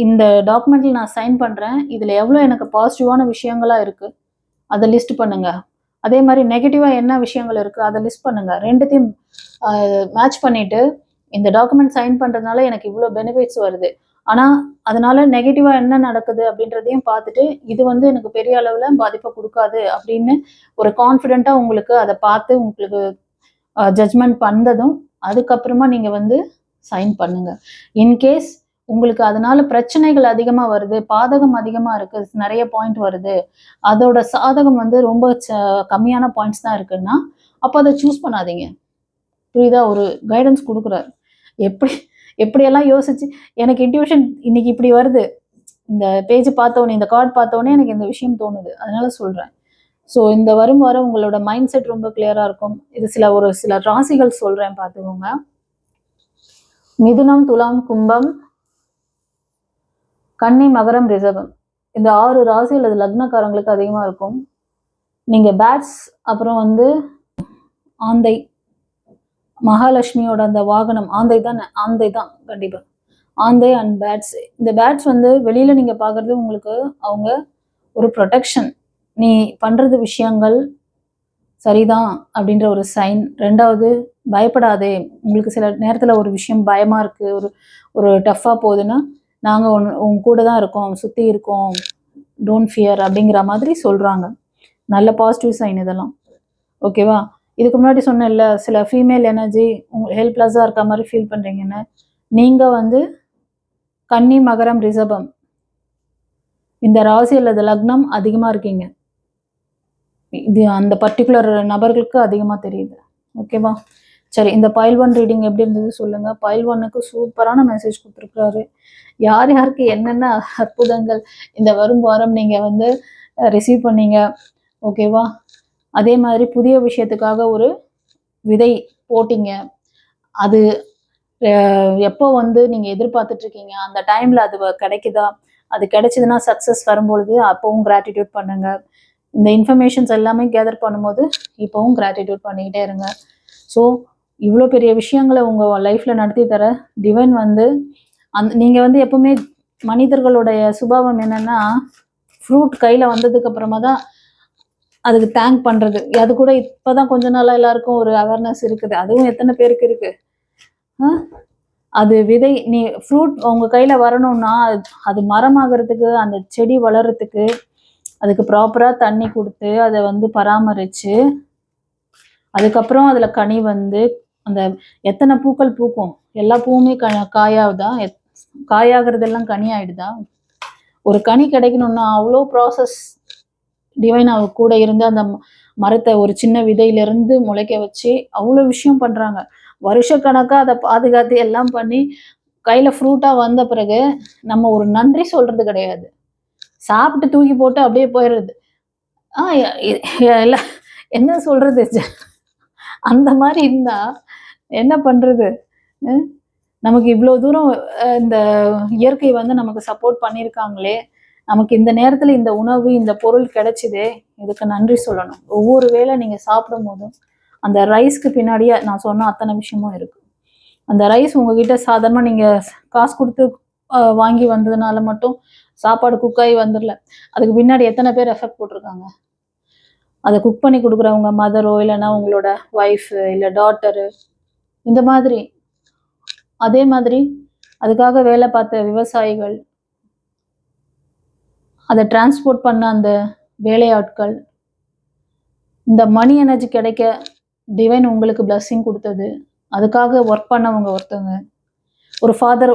இந்த டாக்குமெண்ட்டில் நான் சைன் பண்ணுறேன், இதில் எவ்வளோ எனக்கு பாசிட்டிவான விஷயங்களாக இருக்குது அதை லிஸ்ட் பண்ணுங்கள். அதே மாதிரி நெகட்டிவாக என்ன விஷயங்கள் இருக்குது அதை லிஸ்ட் பண்ணுங்கள். ரெண்டுத்தையும் மேட்ச் பண்ணிவிட்டு, இந்த டாக்குமெண்ட் சைன் பண்ணுறதுனால எனக்கு இவ்வளோ பெனிஃபிட்ஸ் வருது, ஆனால் அதனால நெகட்டிவாக என்ன நடக்குது அப்படின்றதையும் பார்த்துட்டு, இது வந்து எனக்கு பெரிய அளவில் பாதிப்பை கொடுக்காது அப்படின்னு ஒரு கான்ஃபிடென்ட்டாக உங்களுக்கு அதை பார்த்து உங்களுக்கு ஜட்ஜ்மெண்ட் பண்ணதும் அதுக்கப்புறமா நீங்கள் வந்து சைன் பண்ணுங்கள். இன்கேஸ் உங்களுக்கு அதனால பிரச்சனைகள் அதிகமாக வருது, பாதகம் அதிகமாக இருக்குது, நிறைய பாயிண்ட் வருது, அதோட சாதகம் வந்து ரொம்ப கம்மியான பாயிண்ட்ஸ் தான் இருக்குன்னா, அப்போ அதை சூஸ் பண்ணாதீங்க. புரியுதா? ஒரு கைடன்ஸ் கொடுக்குறாரு. எப்படியெல்லாம் யோசிச்சு எனக்கு இன்ட்யூஷன் இன்னைக்கு இப்படி வருது, இந்த பேஜ் பார்த்தோன்னே, இந்த கார்டு பார்த்தோன்னே எனக்கு இந்த விஷயம் தோணுது, அதனால சொல்கிறேன். ஸோ இந்த வரும் வாரம் உங்களோட மைண்ட் செட் ரொம்ப கிளியராக இருக்கும். இது ஒரு சில ராசிகள் சொல்கிறேன் பார்த்துக்கோங்க. மிதுனம், துலாம், கும்பம், கன்னி, மகரம், ரிஷபம். இந்த 6 ராசி அல்லது லக்னக்காரங்களுக்கு அதிகமாக இருக்கும். நீங்கள் பேட்ஸ், அப்புறம் ஆந்தை, மகாலட்சுமியோட அந்த வாகனம் ஆந்தை தான் கண்டிப்பாக ஆந்தை அண்ட் பேட்ஸ். இந்த பேட்ஸ் வெளியில் நீங்கள் பார்க்குறது உங்களுக்கு அவங்க ஒரு ப்ரொடெக்ஷன். நீ பண்ணுறது விஷயங்கள் சரிதான் அப்படின்ற ஒரு சைன். 2வது, பயப்படாதே. உங்களுக்கு சில நேரத்தில் ஒரு விஷயம் பயமாக இருக்குது, ஒரு டஃப்பாக போகுதுன்னா நாங்கள் உங்க கூட தான் இருக்கோம், சுற்றி இருக்கோம், டோன்ட் ஃபியர் அப்படிங்கிற மாதிரி சொல்கிறாங்க. நல்ல பாசிட்டிவ் சைன் இதெல்லாம். ஓகேவா? இதுக்கு முன்னாடி சொன்னேன்ல, சில ஃபீமேல் எனர்ஜி உங்களுக்கு ஹெல்ப்லெஸ்ஸாக இருக்க மாதிரி ஃபீல் பண்ணுறீங்கன்னு. நீங்கள் கன்னி, மகரம், ரிஷபம் இந்த ராசி அல்லது லக்னம் அதிகமாக இருக்கீங்க. இது அந்த பர்டிகுலர் நபர்களுக்கு அதிகமாக தெரியுது. ஓகேவா? சரி, இந்த பைல் 1 ரீடிங் எப்படி இருந்தது சொல்லுங்க. பைல் 1க்கு சூப்பரான மெசேஜ் கொடுத்துருக்காரு. யார் யாருக்கு என்னென்ன அற்புதங்கள் இந்த வரும் வாரம் நீங்கள் ரிசீவ் பண்ணீங்க. ஓகேவா? அதே மாதிரி புதிய விஷயத்துக்காக ஒரு விதை போட்டிங்க. அது எப்போ நீங்கள் எதிர்பார்த்துட்ருக்கீங்க, அந்த டைமில் அது கிடைக்குதா? அது கிடைச்சிதுன்னா சக்ஸஸ் வரும்பொழுது அப்போவும் கிராட்டிடியூட் பண்ணுங்க. இந்த இன்ஃபர்மேஷன்ஸ் எல்லாமே கேதர் பண்ணும்போது இப்போவும் கிராட்டிடியூட் பண்ணிக்கிட்டே இருங்க. ஸோ இவ்வளோ பெரிய விஷயங்களை உங்கள் லைஃப்பில் நடத்தி தர டிவைன் நீங்கள் எப்பவுமே மனிதர்களுடைய சுபாவம் என்னென்னா, ஃப்ரூட் கையில் வந்ததுக்கு அப்புறமா தான் அதுக்கு தேங்க் பண்ணுறது. அது கூட இப்போ தான் கொஞ்ச நாளாக எல்லாருக்கும் ஒரு அவேர்னஸ் இருக்குது. அதுவும் எத்தனை பேருக்கு இருக்குது? அது விதை, நீ ஃப்ரூட் உங்கள் கையில் வரணும்னா அது மரமாகிறதுக்கு, அந்த செடி வளர்கிறதுக்கு அதுக்கு ப்ராப்பராக தண்ணி கொடுத்து அதை பராமரித்து அதுக்கப்புறம் அதில் கனி அந்த எத்தனை பூக்கள் பூக்கும், எல்லா பூவுமே காயாகுதா? காயாகிறதெல்லாம் கனி ஆகிடுதா? ஒரு கனி கிடைக்கணும்னா அவ்வளோ ப்ராசஸ். டிவைன் அவ கூட இருந்து அந்த மரத்தை ஒரு சின்ன விதையிலேருந்து முளைக்க வச்சு அவ்வளோ விஷயம் பண்ணுறாங்க. வருஷக்கணக்காக அதை பாதுகாத்து எல்லாம் பண்ணி கையில் ஃப்ரூட்டாக வந்த பிறகு நம்ம ஒரு நன்றி சொல்கிறது கிடையாது. சாப்பிட்டு தூக்கி போட்டு அப்படியே போயிடுறது. எல்லாம் என்ன சொல்கிறது, அந்த மாதிரி இருந்தால் என்ன பண்ணுறது? நமக்கு இவ்வளோ தூரம் இந்த இயற்கை நமக்கு சப்போர்ட் பண்ணியிருக்காங்களே, நமக்கு இந்த நேரத்தில் இந்த உணவு, இந்த பொருள் கிடைச்சிதே, இதுக்கு நன்றி சொல்லணும். ஒவ்வொரு வேளை நீங்கள் சாப்பிடும் போதும் அந்த ரைஸ்க்கு பின்னாடியே நான் சொன்ன அத்தனை விஷயமும் இருக்குது. அந்த ரைஸ் உங்ககிட்ட சாதாரணமாக நீங்கள் காசு கொடுத்து வாங்கி வந்ததுனால மட்டும் சாப்பாடு குக்காகி வந்துடல. அதுக்கு பின்னாடி எத்தனை பேர் எஃபெக்ட் போட்டிருக்காங்க. அதை குக் பண்ணி கொடுக்குறவங்க மதரோ, இல்லைன்னா உங்களோட ஒய்ஃபு, இல்லை டாட்டரு, இந்த மாதிரி. அதே மாதிரி அதுக்காக வேலை பார்த்த விவசாயிகள், அதை டிரான்ஸ்போர்ட் பண்ண அந்த வேலையாட்கள், இந்த மணி எனர்ஜி கிடைக்க டிவைன் உங்களுக்கு பிளஸ்ஸிங் கொடுத்தது. அதுக்காக ஒர்க் பண்ணவங்க ஒருத்தவங்க, ஒரு ஃபாதர்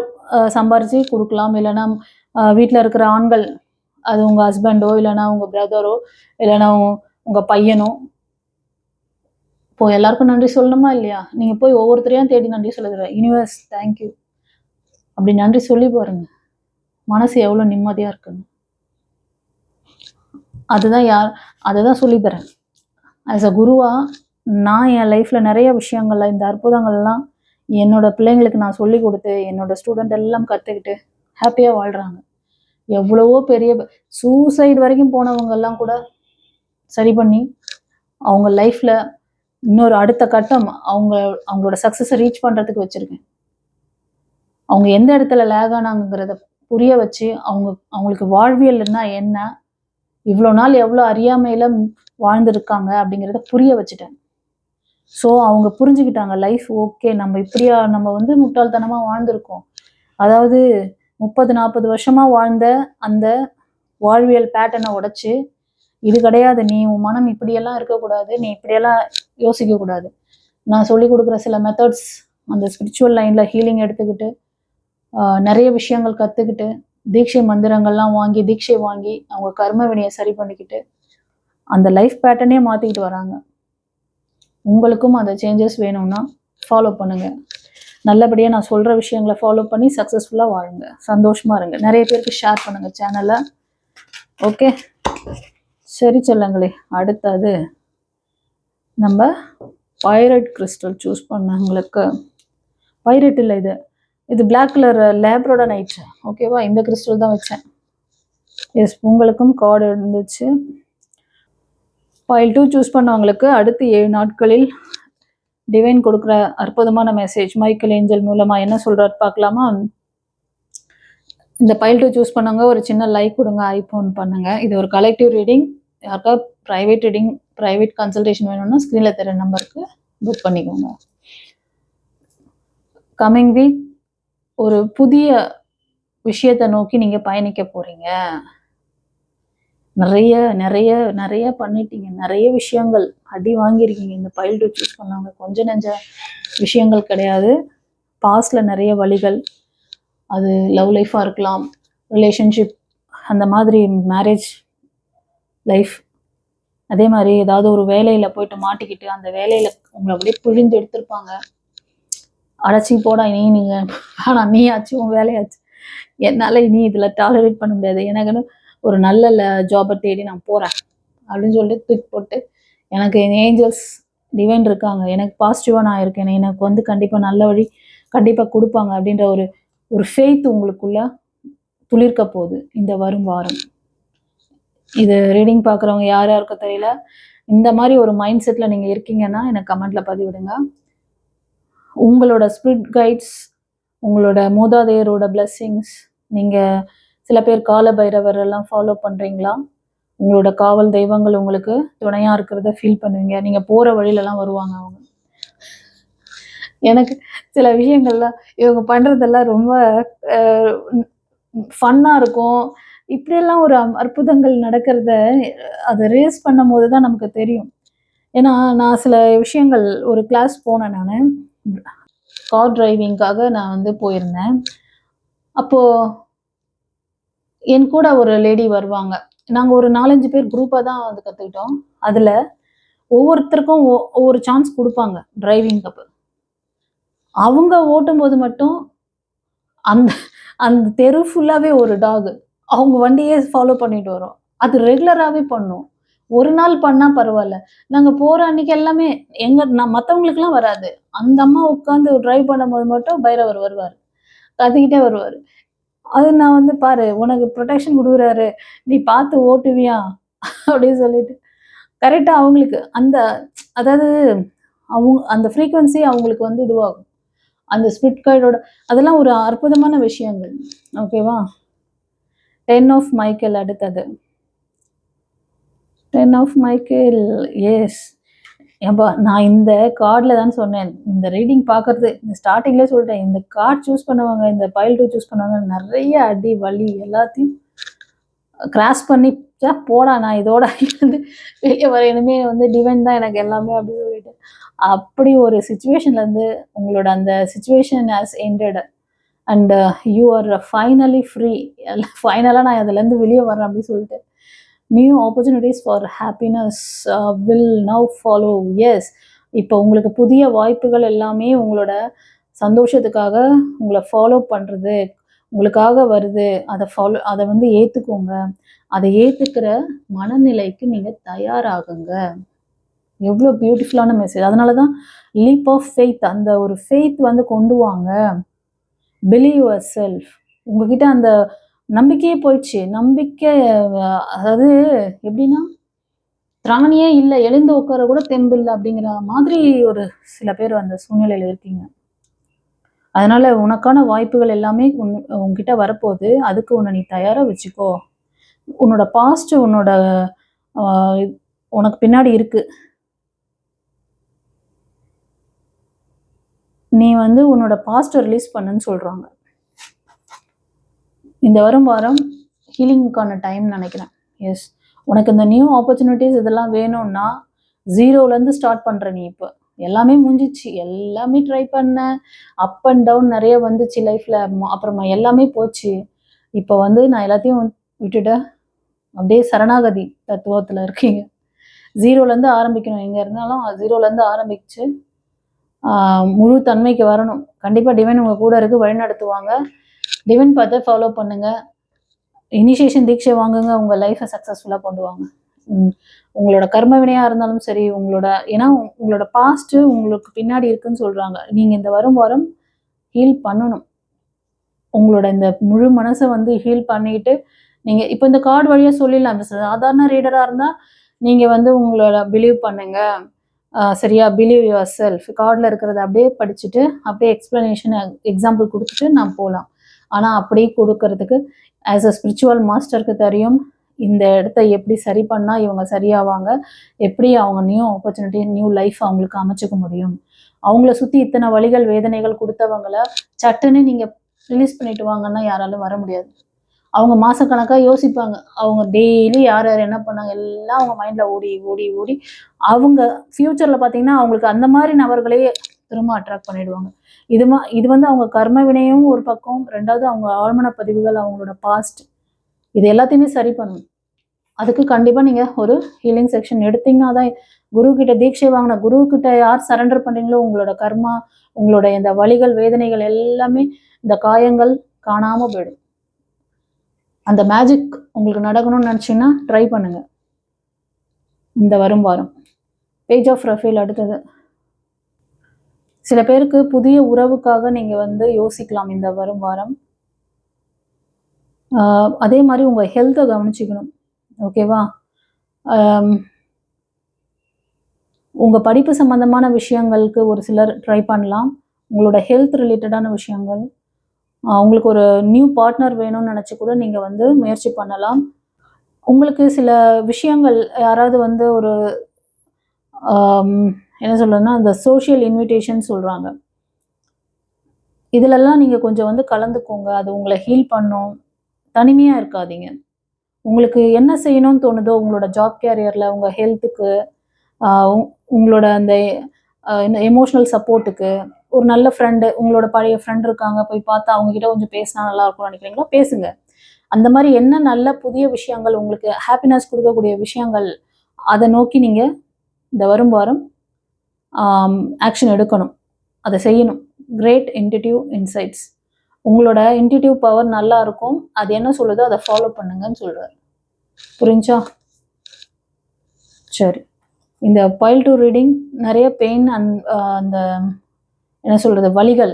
சம்பாரித்து கொடுக்கலாம், இல்லைன்னா வீட்டில் இருக்கிற ஆண்கள், அது உங்கள் ஹஸ்பண்டோ, இல்லைன்னா உங்கள் பிரதரோ, இல்லைன்னா உங்கள் பையனோ. இப்போ எல்லாருக்கும் நன்றி சொல்லணுமா இல்லையா? நீங்கள் போய் ஒவ்வொருத்தரையும் தேடி நன்றி சொல்லுது. யூனிவர்ஸ் தேங்க்யூ அப்படி நன்றி சொல்லி பாருங்க, மனசு எவ்வளோ நிம்மதியாக இருக்குன்னு. அதுதான் சொல்லித்தரேன். ஆஸ் அ குருவாக நான் என் லைஃப்பில் நிறைய விஷயங்கள்ல இந்த அற்புதங்கள்லாம் என்னோட பிள்ளைங்களுக்கு நான் சொல்லி கொடுத்து, என்னோட ஸ்டூடெண்ட் எல்லாம் கற்றுக்கிட்டு ஹாப்பியாக வாழ்கிறாங்க. எவ்வளவோ பெரிய சூசைடு வரைக்கும் போனவங்கெல்லாம் கூட சரி பண்ணி அவங்க லைஃப்பில் இன்னொரு அடுத்த கட்டம் அவங்களோட சக்ஸஸை ரீச் பண்ணுறதுக்கு வச்சுருக்கேன். அவங்க எந்த இடத்துல லேக் ஆனாங்கிறத புரிய வச்சு அவங்களுக்கு வாழ்வியல்னா என்ன, இவ்வளோ நாள் எவ்வளோ அறியாமையில் வாழ்ந்துருக்காங்க அப்படிங்கிறத புரிய வச்சுட்டேன். ஸோ அவங்க புரிஞ்சுக்கிட்டாங்க லைஃப் ஓகே, நம்ம முட்டாள்தனமாக வாழ்ந்திருக்கோம். அதாவது 30-40 வருஷமாக வாழ்ந்த அந்த வாழ்வியல் பேட்டர்னை உடைச்சு, இது கிடையாது, நீ உன் மனம் இப்படியெல்லாம் இருக்கக்கூடாது, நீ இப்படியெல்லாம் யோசிக்கக்கூடாது. நான் சொல்லி கொடுக்குற சில மெத்தட்ஸ், அந்த ஸ்பிரிச்சுவல் லைனில் ஹீலிங் எடுத்துக்கிட்டு நிறைய விஷயங்கள் கற்றுக்கிட்டு, தீட்சை வாங்கி அவங்க கர்ம வினையை சரி பண்ணிக்கிட்டு அந்த லைஃப் பேட்டர்னே மாற்றிக்கிட்டு வராங்க. உங்களுக்கும் அந்த சேஞ்சஸ் வேணும்னா ஃபாலோ பண்ணுங்கள். நல்லபடியாக நான் சொல்கிற விஷயங்களை ஃபாலோ பண்ணி சக்ஸஸ்ஃபுல்லாக வாழுங்க, சந்தோஷமாக இருங்க. நிறைய பேருக்கு ஷேர் பண்ணுங்கள் சேனலை. ஓகே, சரி செல்லங்களே, அடுத்தது நம்ம பைரட் கிறிஸ்டல் சூஸ் பண்ணவங்களுக்கு, பைரட் இல்லை இது பிளாக் கலர் லேப்ரோட நைட். ஓகேவா, இந்த கிறிஸ்டல் தான் வச்சேன். எஸ், உங்களுக்கும் கார்டு இருந்துச்சு. பைல் 2 சூஸ் பண்ணவங்களுக்கு அடுத்து 7 நாட்களில் டிவைன் கொடுக்குற அற்புதமான மெசேஜ் மைக்கேல் ஏஞ்சல் மூலமா என்ன சொல்றாரு பார்க்கலாமா? இந்த பைல் 2 சூஸ் பண்ணவங்க ஒரு சின்ன லைக் கொடுங்க, ஐஃபோன் பண்ணுங்க. இது ஒரு கலெக்டிவ் ரீடிங். யாருக்கா ப்ரைவேட் ரீடிங், ப்ரைவேட் கன்சல்டேஷன் வேணும்னா ஸ்க்ரீனில் தெரிய நம்பருக்கு புக் பண்ணிக்கோங்க. கம்மிங் வீக் ஒரு புதிய விஷயத்தை நோக்கி நீங்கள் பயணிக்க போறீங்க. நிறைய நிறைய நிறைய பண்ணிட்டீங்க, நிறைய விஷயங்கள் அடி வாங்கியிருக்கீங்க. இந்த பைல் 2 சூஸ் பண்ணவங்க கொஞ்சம் நெஞ்ச விஷயங்கள் கிடையாது. பாஸ்ட்ல நிறைய வழிகள், அது லவ் லைஃபாக இருக்கலாம், ரிலேஷன்ஷிப், அந்த மாதிரி மேரேஜ் லைஃப், அதே மாதிரி ஏதாவது ஒரு வேலையில் போயிட்டு மாட்டிக்கிட்டு அந்த வேலையில் உங்களை அப்படியே பிழிஞ்சு எடுத்திருப்பாங்க. அடைச்சி போடா இனி நீங்கள் ஆனால் நீ ஆச்சு உன் வேலையாச்சு, என்னால் இனி இதில் டாலரேட் பண்ண முடியாது, எனக்குன்னு ஒரு நல்ல ஜாபை தேடி நான் போகிறேன் அப்படின்னு சொல்லிட்டு தூக்கி போட்டு, எனக்கு ஏஞ்சல்ஸ் டிவைன் இருக்காங்க, எனக்கு பாசிட்டிவாக நான் இருக்கேன், எனக்கு வந்து கண்டிப்பாக நல்ல வழி கண்டிப்பாக கொடுப்பாங்க அப்படின்ற ஒரு ஃபெய்த் உங்களுக்குள்ள துளிர்க்க போகுது இந்த வரும் வாரம். இது ரீடிங் பார்க்குறவங்க யார் யாருக்கோ தெரியல, இந்த மாதிரி ஒரு மைண்ட் செட்டில் நீங்கள் இருக்கீங்கன்னா எனக்கு கமெண்ட்டில் பதிவிடுங்க. உங்களோட ஸ்பிரிட் கைட்ஸ், உங்களோட மூதாதையரோட பிளெஸ்ஸிங்ஸ், நீங்கள் சில பேர் கால பைரவர் எல்லாம் ஃபாலோ பண்ணுறீங்களா? உங்களோட காவல் தெய்வங்கள் உங்களுக்கு துணையாக இருக்கிறத ஃபீல் பண்ணுவீங்க. நீங்கள் போகிற வழியிலலாம் வருவாங்க அவங்க. எனக்கு சில விஷயங்கள்லாம் இவங்க பண்ணுறதெல்லாம் ரொம்ப ஃபன்னாக இருக்கும். இப்படியெல்லாம் ஒரு அற்புதங்கள் நடக்கிறத அதை ரேஸ் பண்ணும் போது தான் நமக்கு தெரியும். ஏன்னா நான் சில விஷயங்கள் ஒரு கிளாஸ் போனேன், நான் கார் டிரைவிங்காக நான் வந்து போயிருந்தேன். அப்போது என் கூட ஒரு லேடி வருவாங்க. நாங்கள் ஒரு 4-5 பேர் குரூப்பாக தான் வந்து கற்றுக்கிட்டோம். அதில் ஒவ்வொருத்தருக்கும் ஒவ்வொரு சான்ஸ் கொடுப்பாங்க டிரைவிங் அப்போ. அவங்க ஓட்டும்போது மட்டும் அந்த அந்த தெரு ஃபுல்லாகவே ஒரு டாகு அவங்க வண்டியே ஃபாலோ பண்ணிட்டு வரும். அது ரெகுலராகவே பண்ணும். ஒரு நாள் பண்ணால் பரவாயில்ல, நாங்கள் போகிற அன்னைக்கு எல்லாமே நான் மற்றவங்களுக்குலாம் வராது. அந்த அம்மா உட்காந்து டிரைவ் பண்ணும்போது மட்டும் பைரவர் வருவார், கத்திக்கிட்டே வருவார். அது நான் வந்து பாரு உனக்கு ப்ரொடெக்ஷன் கொடுக்குறாரு, நீ பார்த்து ஓட்டுவியா அப்படின்னு சொல்லிட்டு கரெக்டாக அவங்களுக்கு அந்த அதாவது அந்த ஃப்ரீக்வன்சி அவங்களுக்கு வந்து இதுவாகும். அந்த ஸ்பிரிட் கைடோட அதெல்லாம் ஒரு அற்புதமான விஷயங்கள். ஓகேவா, 10 ஆஃப் மைக்கேல். அடுத்தது 10 ஆஃப் மைக்கேல். எஸ் ஏன்பா, நான் இந்த கார்டில் தான் சொன்னேன், இந்த ரீடிங் பார்க்கறது இந்த ஸ்டார்டிங்லேயே சொல்லிட்டேன், இந்த கார்டு சூஸ் பண்ணுவாங்க, இந்த பைல் 2 சூஸ் பண்ணுவாங்க, நிறைய அடி வலி எல்லாத்தையும் கிராஸ் பண்ணி போடா நான் இதோட வந்து வெளியே வர, இனிமே வந்து டிவைன் தான் எனக்கு எல்லாமே அப்படின்னு சொல்லிட்டு அப்படி ஒரு சுச்சுவேஷன்லேருந்து உங்களோட அந்த situation has ended and you are finally free. ஃபைனலாக நான் அதுலேருந்து வெளியே வரேன் அப்படின்னு சொல்லிட்டு new opportunities for happiness will now follow. Yes, இப்போ உங்களுக்கு புதிய வாய்ப்புகள் எல்லாமே உங்களோட சந்தோஷத்துக்காக உங்களை ஃபாலோ பண்ணுறது, உங்களுக்காக வருது. அதை வந்து ஏற்றுக்கோங்க. அதை ஏற்றுக்கிற மனநிலைக்கு நீங்கள் தயாராகுங்க. எவ்வளோ பியூட்டிஃபுல்லான மெசேஜ். அதனால தான் லீப் ஆஃப் ஃபெய்த், அந்த ஒரு ஃபெய்த் வந்து கொண்டு வாங்க. Believe your self. உங்ககிட்ட அந்த நம்பிக்கையே போயிடுச்சு. நம்பிக்கை அதாவது எப்படின்னா திராணியே இல்லை, எழுந்து உட்கார கூட தெம்பு இல்லை அப்படிங்கிற மாதிரி ஒரு சில பேர் அந்த சூழ்நிலையில் இருக்கீங்க. அதனால உனக்கான வாய்ப்புகள் எல்லாமே உன்கிட்ட வரப்போகுது. அதுக்கு உன்னை நீ தயாராக வச்சுக்கோ. உன்னோட பாஸ்ட் உனக்கு பின்னாடி இருக்கு. நீ வந்து உன்னோட பாஸ்ட்டை ரிலீஸ் பண்ணுன்னு சொல்றாங்க. இந்த வாரம் ஹீலிங்க்கான டைம் நினைக்கிறேன். எஸ், உனக்கு இந்த நியூ ஆப்பர்ச்சுனிட்டிஸ் இதெல்லாம் வேணும்னா 0லேருந்து ஸ்டார்ட் பண்ணுற. நீ இப்போ எல்லாமே முடிஞ்சிச்சு, எல்லாமே ட்ரை பண்ண, அப் அண்ட் டவுன் நிறைய வந்துச்சு லைஃப்பில், அப்புறமா எல்லாமே போச்சு. இப்போ வந்து நான் எல்லாத்தையும் விட்டுட்டு அப்படியே சரணாகதி தத்துவத்தில் இருக்கீங்க. 0லேருந்து ஆரம்பிக்கணும். எங்கே இருந்தாலும் 0லேருந்து ஆரம்பிச்சு முழு தன்மைக்கு வரணும். கண்டிப்பாக டிவைன் உங்கள் கூட இருக்குது, வழிநடத்துவாங்க. டிவைன் பார்த்து ஃபாலோ பண்ணுங்கள், இனிஷியேஷன் தீட்சை வாங்குங்க, உங்கள் லைஃப்பை சக்ஸஸ்ஃபுல்லாக கொண்டு வாங்க. உங்களோட கர்ம வினையாக இருந்தாலும் சரி, ஏன்னா உங்களோட பாஸ்ட்டு உங்களுக்கு பின்னாடி இருக்குன்னு சொல்கிறாங்க. நீங்கள் இந்த வாரம் ஹீல் பண்ணணும். உங்களோட இந்த முழு மனசை வந்து ஹீல் பண்ணிட்டு நீங்கள் இப்போ இந்த கார்டு வழியாக சொல்லிடலாம். இந்த சாதாரண ரீடராக இருந்தால் நீங்கள் வந்து உங்களோட பிலீவ் பண்ணுங்க, சரியா, பிலீவ் யுவர் செல்ஃப், கார்டில் இருக்கிறத அப்படியே படிச்சுட்டு அப்படியே எக்ஸ்ப்ளனேஷன் எக்ஸாம்பிள் கொடுத்துட்டு நான் போகலாம். ஆனால் அப்படி கொடுக்கறதுக்கு ஆஸ் அ ஸ்பிரிச்சுவல் மாஸ்டருக்கு தெரியும் இந்த இடத்த எப்படி சரி பண்ணால் இவங்க சரியாவாங்க, எப்படி அவங்க நியூ ஆப்பர்ச்சுனிட்டி நியூ லைஃப் அவங்களுக்கு அமைச்சிக்க முடியும். அவங்கள சுற்றி இத்தனை வலிகள் வேதனைகள் கொடுத்தவங்கள சட்டுன்னு நீங்கள் ரிலீஸ் பண்ணிட்டு வாங்கன்னா யாராலும் வர முடியாது. அவங்க மாதக்கணக்காக யோசிப்பாங்க. அவங்க டெய்லி யார் யார் என்ன பண்ணாங்க எல்லாம் அவங்க மைண்டில் ஓடி ஓடி ஓடி அவங்க ஃப்யூச்சரில் பார்த்தீங்கன்னா அவங்களுக்கு அந்த மாதிரி நபர்களே திரும்ப அட்ராக்ட் பண்ணிடுவாங்க. இது வந்து அவங்க கர்ம வினையும் ஒரு பக்கம், ரெண்டாவது அவங்க ஆழ்மன பதிவுகள், அவங்களோட பாஸ்ட், இது எல்லாத்தையுமே சரி பண்ணணும். அதுக்கு கண்டிப்பாக நீங்கள் ஒரு ஹீலிங் செக்ஷன் எடுத்தீங்கன்னா தான் குரு கிட்ட தீட்சை வாங்கின குரு கிட்ட யார் சரண்டர் பண்ணுறீங்களோ உங்களோட கர்மா, உங்களோட இந்த வலிகள் வேதனைகள் எல்லாமே, இந்த காயங்கள் காணாமல் போயிடும். அந்த மேஜிக் உங்களுக்கு நடக்கணும்னு நினச்சிங்கன்னா ட்ரை பண்ணுங்க இந்த வாரம். Page of Raphael. அடுத்தது, சில பேருக்கு புதிய உறவுக்காக நீங்கள் வந்து யோசிக்கலாம் இந்த வாரம். அதே மாதிரி உங்கள் ஹெல்த்தை கவனிச்சிக்கணும், ஓகேவா? உங்கள் படிப்பு சம்மந்தமான விஷயங்களுக்கு ஒரு சிலர் ட்ரை பண்ணலாம். உங்களோட ஹெல்த் ரிலேட்டடான விஷயங்கள், உங்களுக்கு ஒரு நியூ பார்ட்னர் வேணும்னு நினச்சி கூட நீங்கள் வந்து முயற்சி பண்ணலாம். உங்களுக்கு சில விஷயங்கள் யாராவது வந்து ஒரு என்ன சொல்கிறதுன்னா அந்த சோஷியல் இன்விடேஷன் சொல்கிறாங்க, இதிலெல்லாம் நீங்கள் கொஞ்சம் வந்து கலந்துக்கோங்க. அது உங்களை ஹீல் பண்ணும். தனிமையாக இருக்காதீங்க. உங்களுக்கு என்ன செய்யணும்னு தோணுதோ உங்களோட ஜாப் கேரியரில், உங்கள் ஹெல்த்துக்கு, உங்களோட அந்த எமோஷ்னல் சப்போர்ட்டுக்கு, ஒரு நல்ல ஃப்ரெண்டு, உங்களோட பழைய ஃப்ரெண்ட் இருக்காங்க, போய் பார்த்து அவங்ககிட்ட கொஞ்சம் பேசினா நல்லா இருக்கும்னு நினைக்கிறீங்களோ பேசுங்க. அந்த மாதிரி என்ன நல்ல புதிய விஷயங்கள், உங்களுக்கு ஹாப்பினஸ் கொடுக்கக்கூடிய விஷயங்கள், அதை நோக்கி நீங்கள் இந்த வாரம் ஆக்ஷன் எடுக்கணும், அதை செய்யணும். கிரேட் இன்ட்யூட்டிவ் இன்சைட்ஸ், உங்களோட இன்ட்யூட்டிவ் பவர் நல்லா இருக்கும். அது என்ன சொல்லுதோ அதை ஃபாலோ பண்ணுங்கன்னு சொல்கிறார். புரிஞ்சா? சரி, இந்த பைல் 2 ரீடிங் நிறைய பெயின் அந்த என்ன சொல்கிறது வலிகள்,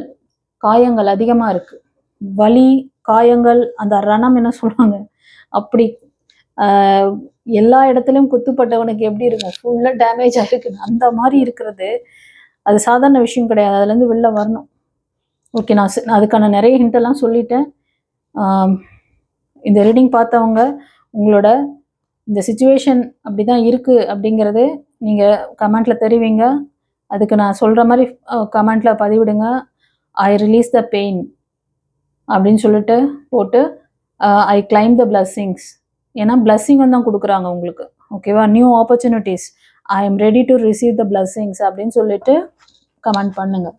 காயங்கள் அதிகமாக இருக்குது. வலி, காயங்கள், அந்த ரணம் என்ன சொல்லுவாங்க அப்படி எல்லா இடத்துலையும் குத்துப்பட்டவனுக்கு எப்படி இருக்கும், ஃபுல்லாக டேமேஜ் ஆகிருக்குது, அந்த மாதிரி இருக்கிறது அது சாதாரண விஷயம் கிடையாது. அதுலேருந்து வெளில வரணும். ஓகே, நான் அதுக்கான நிறைய ஹிண்டெல்லாம் சொல்லிட்டேன். இந்த ரீடிங் பார்த்தவங்க உங்களோட இந்த சிச்சுவேஷன் அப்படி தான் இருக்குது அப்படிங்கிறது நீங்கள் கமெண்ட்டில் தெரிவிங்க. அதுக்கு நான் சொல்கிற மாதிரி கமெண்ட்டில் பதிவிடுங்க. ஐ ரிலீஸ் த பெயின் அப்படின்னு சொல்லிட்டு போட்டு ஐ கிளைம் த பிளஸ்ஸிங்ஸ். ஏன்னா பிளஸ்ஸிங் வந்து தான் கொடுக்குறாங்க உங்களுக்கு, ஓகேவா? New opportunities, I am ready to receive the blessings அப்படின்னு சொல்லிட்டு கமெண்ட் பண்ணுங்கள்.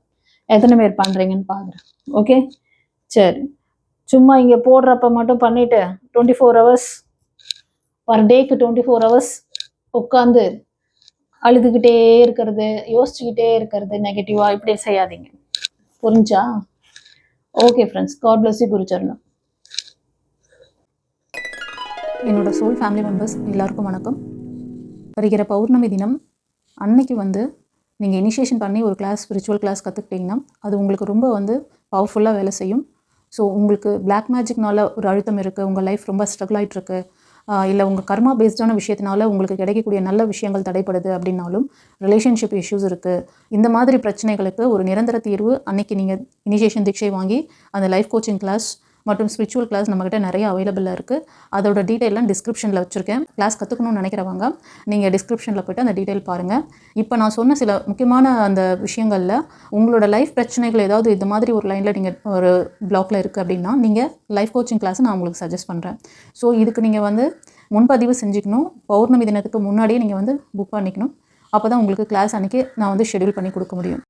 எத்தனை பேர் பண்ணுறீங்கன்னு பார்க்குறேன். ஓகே, சரி. சும்மா இங்கே போடுறப்ப மட்டும் பண்ணிவிட்டு 24 hours பர் டேக்கு 24 hours உட்காந்து அழுதுகிட்டே இருக்கிறது, யோசிச்சுக்கிட்டே இருக்கிறது, நெகட்டிவாக இப்படி செய்யாதீங்க. புரிஞ்சா? Okay friends, God bless you. குருச்சரணம். என்னோட சோல் ஃபேமிலி மெம்பர்ஸ் எல்லாருக்கும் வணக்கம். வருகிற பௌர்ணமி தினம் அன்னைக்கு வந்து நீங்கள் இனிஷியேஷன் பண்ணி ஒரு கிளாஸ், ஸ்பிரிச்சுவல் கிளாஸ் கற்றுக்கிட்டிங்கன்னா அது உங்களுக்கு ரொம்ப வந்து பவர்ஃபுல்லாக வேலை செய்யும். ஸோ உங்களுக்கு பிளாக் மேஜிக்னால ஒரு அழுத்தம் இருக்குது, உங்கள் லைஃப் ரொம்ப ஸ்ட்ரகிள் ஆகிட்டுருக்கு, இல்லை உங்கள் கர்மா பேஸ்டான விஷயத்தினால உங்களுக்கு கிடைக்கக்கூடிய நல்ல விஷயங்கள் தடைப்படுது அப்படின்னாலும், ரிலேஷன்ஷிப் இஷ்யூஸ் இருக்குது, இந்த மாதிரி பிரச்சனைகளுக்கு ஒரு நிரந்தர தீர்வு அன்னைக்கு நீங்கள் இனிஷியேஷன் தீட்சை வாங்கி அந்த லைஃப் கோச்சிங் கிளாஸ் மற்றும் ஸ்பிரிச்சுவல் கிளாஸ் நம்மக்கிட்ட நிறைய அவைலபிளாக இருக்குது. அதோட டீட்டெயிலாம் டிஸ்கிரிப்ஷனில் வச்சுருக்கேன். கிளாஸ் கற்றுக்கணும்னு நினைக்கிறவங்க நீங்கள் டிஸ்கிரிப்ஷனில் போய்ட்டு அந்த டீட்டெயில் பாருங்கள். இப்போ நான் சொன்ன சில முக்கியமான அந்த விஷயங்களில் உங்களோட லைஃப் பிரச்சனைகள் ஏதாவது இது மாதிரி ஒரு லைனில் நீங்கள் ஒரு பிளாக்ல இருக்குது அப்படின்னா நீங்கள் லைஃப் கோச்சிங் கிளாஸை நான் உங்களுக்கு சஜஸ்ட் பண்ணுறேன். ஸோ இதுக்கு நீங்கள் வந்து முன்பதிவு செஞ்சுக்கணும். பௌர்ணமி தினத்துக்கு முன்னாடியே நீங்கள் வந்து புக் பண்ணிக்கணும். அப்போ தான் உங்களுக்கு கிளாஸ் அன்றைக்கி நான் வந்து ஷெடியூல் பண்ணி கொடுக்க முடியும்.